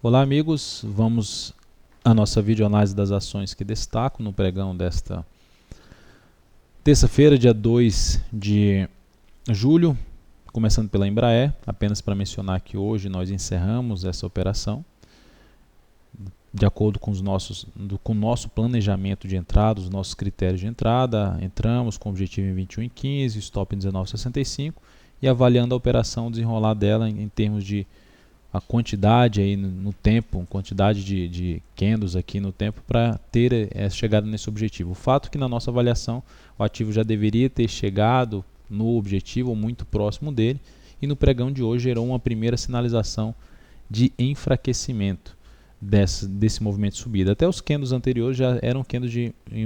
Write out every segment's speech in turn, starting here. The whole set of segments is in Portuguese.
Olá amigos, vamos à nossa videoanálise das ações que destaco no pregão desta terça-feira, dia 2 de julho, começando pela Embraer, apenas para mencionar que hoje nós encerramos essa operação de acordo com o nosso planejamento de entrada, os nossos critérios de entrada. Entramos com o objetivo em 21,15, stop em 19,65 e avaliando a operação, desenrolar dela em termos de a quantidade aí no tempo, quantidade de candles aqui no tempo para ter chegado nesse objetivo. O fato é que na nossa avaliação o ativo já deveria ter chegado no objetivo ou muito próximo dele, e no pregão de hoje gerou uma primeira sinalização de enfraquecimento desse movimento de subida. Até os candles anteriores já eram candles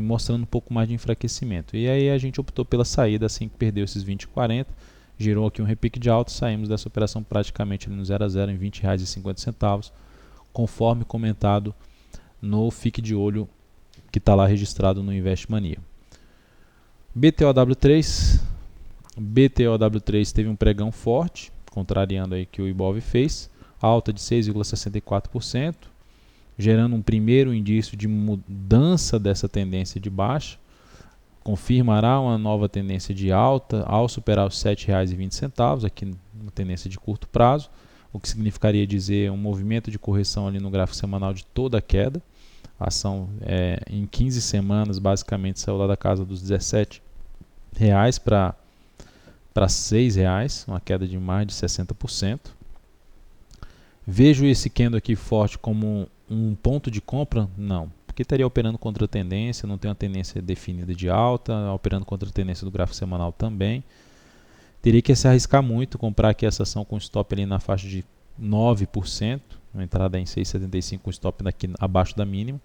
mostrando um pouco mais de enfraquecimento, e aí a gente optou pela saída assim que perdeu esses 20,40, gerou aqui um repique de alta, saímos dessa operação praticamente ali no 0 a 0 em R$ 20,50, conforme comentado no Fique de Olho que está lá registrado no Investmania. BTOW3 teve um pregão forte, contrariando aí que o Ibov fez, alta de 6,64%, gerando um primeiro indício de mudança dessa tendência de baixa. Confirmará uma nova tendência de alta ao superar os R$ 7,20, aqui uma tendência de curto prazo, o que significaria dizer um movimento de correção ali no gráfico semanal de toda a queda. A ação em 15 semanas basicamente saiu lá da casa dos R$ 17 para R$ 6, uma queda de mais de 60%. Vejo esse candle aqui forte como um ponto de compra? Não, porque estaria operando contra a tendência, não tem uma tendência definida de alta, operando contra a tendência do gráfico semanal também. Teria que se arriscar muito, comprar aqui essa ação com stop ali na faixa de 9%, uma entrada em 6,75 com stop aqui abaixo da mínima,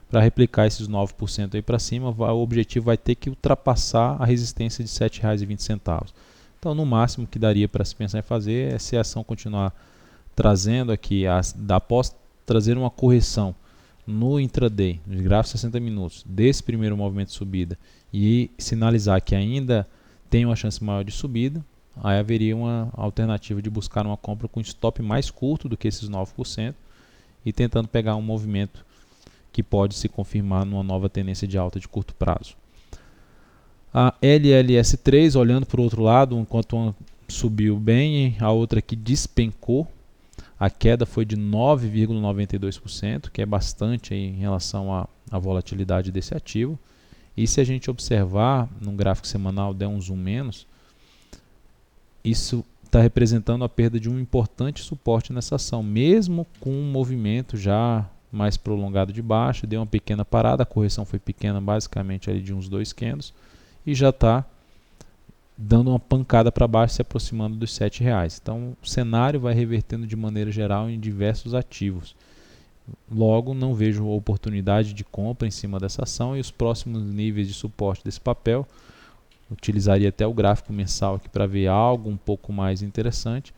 para replicar esses 9% aí para cima. O objetivo vai ter que ultrapassar a resistência de R$ 7,20. Então, no máximo que daria para se pensar em fazer é se a ação continuar trazendo aqui, após trazer uma correção no intraday, nos gráficos 60 minutos, desse primeiro movimento de subida, e sinalizar que ainda tem uma chance maior de subida, aí haveria uma alternativa de buscar uma compra com stop mais curto do que esses 9% e tentando pegar um movimento que pode se confirmar numa nova tendência de alta de curto prazo. A LLS3, olhando para o outro lado, enquanto uma subiu bem, a outra aqui despencou. A queda foi de 9,92%, que é bastante aí em relação à volatilidade desse ativo. E se a gente observar no gráfico semanal, der um zoom menos, isso está representando a perda de um importante suporte nessa ação, mesmo com um movimento já mais prolongado de baixa. Deu uma pequena parada, a correção foi pequena, basicamente ali de uns 2 candles, e já está dando uma pancada para baixo, se aproximando dos R$ 7. Então o cenário vai revertendo de maneira geral em diversos ativos. Logo, não vejo oportunidade de compra em cima dessa ação, e os próximos níveis de suporte desse papel, utilizaria até o gráfico mensal aqui para ver algo um pouco mais interessante,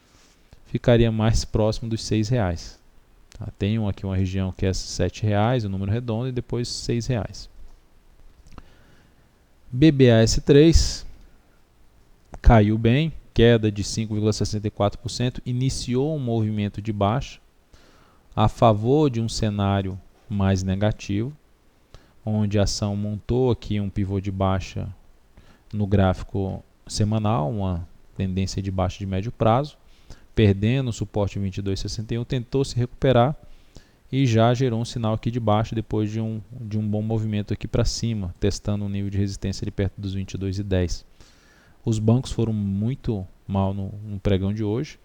ficaria mais próximo dos R$ 6. Tenho aqui uma região que é R$ 7, o número redondo, e depois R$ 6. BBAS3 caiu bem, queda de 5,64%, iniciou um movimento de baixa a favor de um cenário mais negativo, onde a ação montou aqui um pivô de baixa no gráfico semanal, uma tendência de baixa de médio prazo, perdendo o suporte 22,61, tentou se recuperar e já gerou um sinal aqui de baixa depois de um bom movimento aqui para cima, testando um nível de resistência ali perto dos 22,10. Os bancos foram muito mal no pregão de hoje,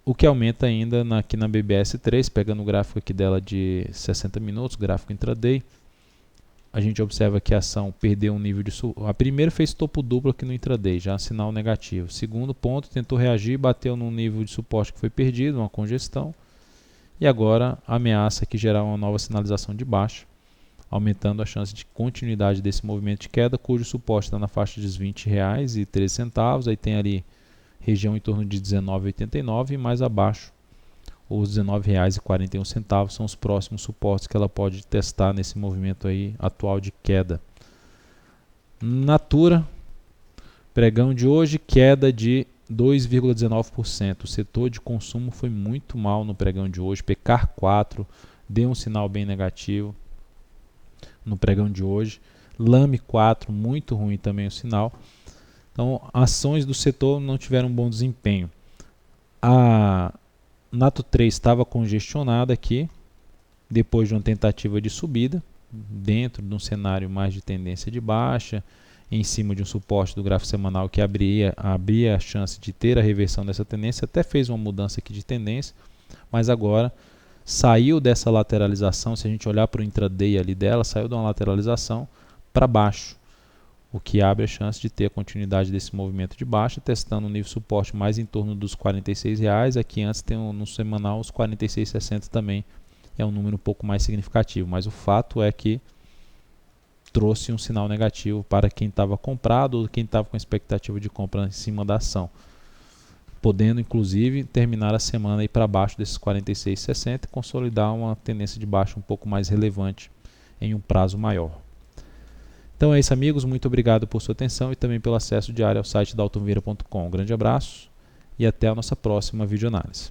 o que aumenta ainda aqui na BBS3, pegando o gráfico aqui dela de 60 minutos, gráfico intraday. A gente observa que a ação perdeu um nível de suporte. A primeira fez topo duplo aqui no intraday, já sinal negativo. Segundo ponto, tentou reagir, bateu num nível de suporte que foi perdido, uma congestão. E agora ameaça aqui gerar uma nova sinalização de baixa, aumentando a chance de continuidade desse movimento de queda, cujo suporte está na faixa de R$ 20,13. Aí tem ali região em torno de R$ 19,89 e mais abaixo os R$ 19,41 são os próximos suportes que ela pode testar nesse movimento aí atual de queda. Natura, pregão de hoje, queda de 2,19%. O setor de consumo foi muito mal no pregão de hoje. Pecar 4 deu um sinal bem negativo no pregão de hoje. Lame 4, muito ruim também o sinal. Então, ações do setor não tiveram um bom desempenho. A Nato 3 estava congestionada aqui, depois de uma tentativa de subida, dentro de um cenário mais de tendência de baixa, em cima de um suporte do gráfico semanal que abria a chance de ter a reversão dessa tendência, até fez uma mudança aqui de tendência, mas agora saiu dessa lateralização. Se a gente olhar para o intraday ali dela, saiu de uma lateralização para baixo, o que abre a chance de ter a continuidade desse movimento de baixa, testando um nível de suporte mais em torno dos R$46. Aqui antes tem no semanal os 46,60 também, é um número um pouco mais significativo, mas o fato é que trouxe um sinal negativo para quem estava comprado ou quem estava com expectativa de compra em cima da ação, podendo inclusive terminar a semana para baixo desses 46,60 e consolidar uma tendência de baixa um pouco mais relevante em um prazo maior. Então é isso, amigos, muito obrigado por sua atenção e também pelo acesso diário ao site daltonvieira.com. Um grande abraço e até a nossa próxima videoanálise.